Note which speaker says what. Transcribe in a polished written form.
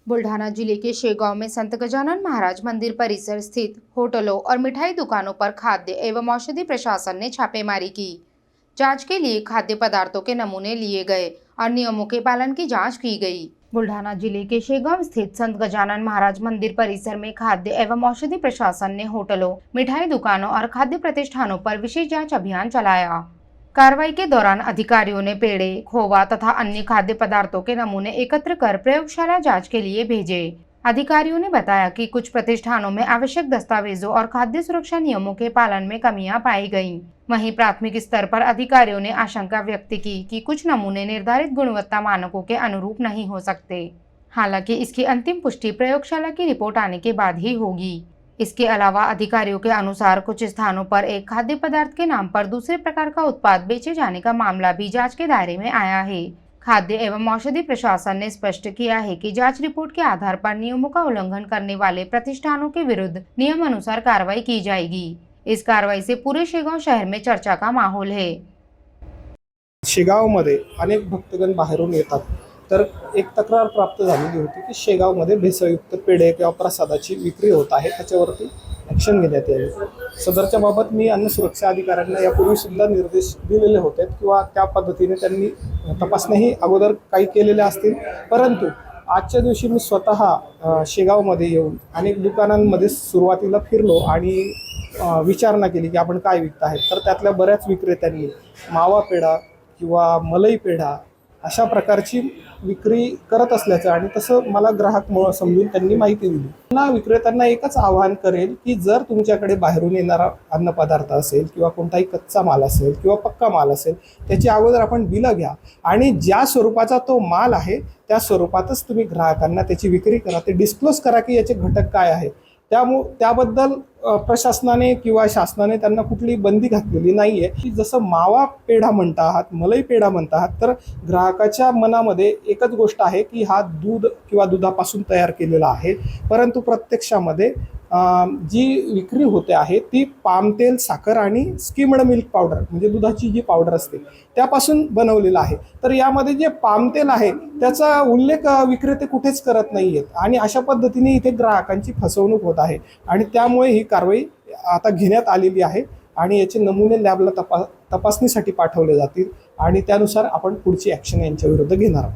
Speaker 1: बुल्ढाना जिले के शेगांव में संत गजानन महाराज मंदिर परिसर स्थित होटलों और मिठाई दुकानों पर खाद्य एवं औषधि प्रशासन ने छापेमारी की। जांच के लिए खाद्य पदार्थों के नमूने लिए गए और नियमों के पालन की जांच की गई। बुल्ढाना जिले के शेगांव स्थित संत गजानन महाराज मंदिर परिसर में खाद्य एवं औषधि प्रशासन ने होटलों, मिठाई दुकानों और खाद्य प्रतिष्ठानों पर विशेष जाँच अभियान चलाया। कार्रवाई के दौरान अधिकारियों ने पेड़े, खोवा तथा अन्य खाद्य पदार्थों के नमूने एकत्र कर प्रयोगशाला जांच के लिए भेजे। अधिकारियों ने बताया कि कुछ प्रतिष्ठानों में आवश्यक दस्तावेजों और खाद्य सुरक्षा नियमों के पालन में कमियां पाई गईं। वहीं प्राथमिक स्तर पर अधिकारियों ने आशंका व्यक्त की कि कुछ नमूने निर्धारित गुणवत्ता मानकों के अनुरूप नहीं हो सकते। हालांकि इसकी अंतिम पुष्टि प्रयोगशाला की रिपोर्ट आने के बाद ही होगी। इसके अलावा अधिकारियों के अनुसार कुछ स्थानों पर एक खाद्य पदार्थ के नाम पर दूसरे प्रकार का उत्पाद बेचे जाने का मामला भी जांच के दायरे में आया है। खाद्य एवं औषधि प्रशासन ने स्पष्ट किया है कि जांच रिपोर्ट के आधार पर नियमों का उल्लंघन करने वाले प्रतिष्ठानों के विरुद्ध नियम अनुसार कार्रवाई की जाएगी। इस कार्रवाई से पूरे शेगांव शहर में चर्चा का माहौल है।
Speaker 2: शेगावमध्ये अनेक भक्तगण बाहेरून येतात, तर एक तक्रार प्राप्त झालेली होती की शेगावमध्ये भेसळयुक्त पेढे किंवा प्रसादाची विक्री होत आहे, त्याच्यावरती ॲक्शन घेण्यात यावी। सदरच्या बाबत मी अन्न सुरक्षा अधिकाऱ्यांना यापूर्वी सुद्धा निर्देश दिलेले होते किंवा त्या पद्धतीने त्यांनी तपासण्याही अगोदर काही केलेल्या असतील, परंतु आजच्या दिवशी मी स्वतः शेगावमध्ये येऊन अनेक दुकानांमध्ये सुरुवातीला फिरलो आणि विचारणा केली की आपण काय विकत आहेत। तर त्यातल्या बऱ्याच विक्रेत्यांनी मावा पेढा किंवा मलई पेढा अशा प्रकारची विक्री करत असल्याचं आणि तसं मला ग्राहक समजून त्यांनी माहिती दिली। पुन्हा विक्रेत्यांना एकच आवाहन करेल की जर तुमच्याकडे बाहेरून येणारा अन्नपदार्थ असेल किंवा कोणताही कच्चा माल असेल किंवा पक्का माल असेल, त्याची अगोदर आपण बिलं घ्या आणि ज्या स्वरूपाचा तो माल आहे त्या स्वरूपातच तुम्ही ग्राहकांना त्याची विक्री करा। ते डिस्क्लोज करा की याचे घटक काय आहे। त्याबद्दल प्रशासनाने किंवा शासनाने त्यांना कुठली बंदी घातलेली नाहीये की जसं मावा पेढा म्हणता आहात, मलई पेढा म्हणता आहात, तर ग्राहकाच्या मनामध्ये एकच गोष्ट आहे की हा दूध किंवा दुधापासून तयार केलेला आहे, परंतु प्रत्यक्षामध्ये जी विक्री होते आहे ती पाम तेल, साखर आणि स्किम्ड मिल्क पावडर म्हणजे दुधाची जी पावडर असते त्यापासून बनवलेला आहे। तर यामध्ये जे पाम तेल आहे त्याचा उल्लेख विक्रेते कुठेच करत नाहीयेत आणि अशा पद्धतीने इथे ग्राहकांची फसवणूक होत आहे आणि त्यामुळे ही कारवाई आता घेण्यात आलेली आहे आणि याचे नमुने लॅबला तपासणीसाठी पाठवले जातील आणि त्यानुसार आपण पुढची ॲक्शन यांच्या विरुद्ध घेणार आहोत।